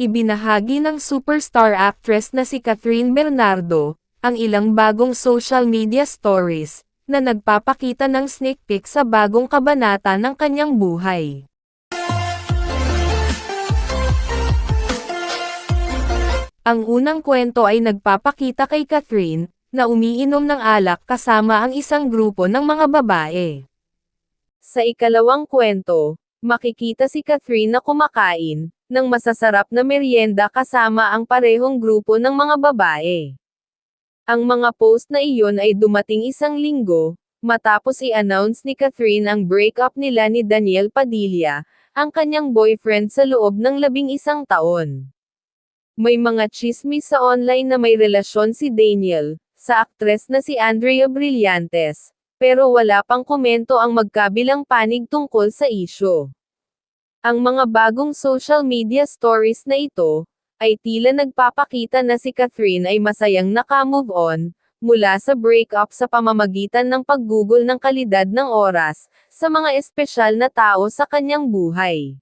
Ibinahagi ng superstar actress na si Catherine Bernardo, ang ilang bagong social media stories, na nagpapakita ng sneak peek sa bagong kabanata ng kanyang buhay. Ang unang kwento ay nagpapakita kay Catherine, na umiinom ng alak kasama ang isang grupo ng mga babae. Sa ikalawang kwento, makikita si Catherine na kumakain ng masasarap na merienda kasama ang parehong grupo ng mga babae. Ang mga post na iyon ay dumating isang linggo, matapos i-announce ni Catherine ang breakup nila ni Daniel Padilla, ang kanyang boyfriend sa loob ng 11 taon. May mga tsismis sa online na may relasyon si Daniel sa aktres na si Andrea Brillantes, pero wala pang komento ang magkabilang panig tungkol sa isyu. Ang mga bagong social media stories na ito, ay tila nagpapakita na si Catherine ay masayang naka-move on, mula sa breakup sa pamamagitan ng paggugol ng kalidad ng oras, sa mga espesyal na tao sa kanyang buhay.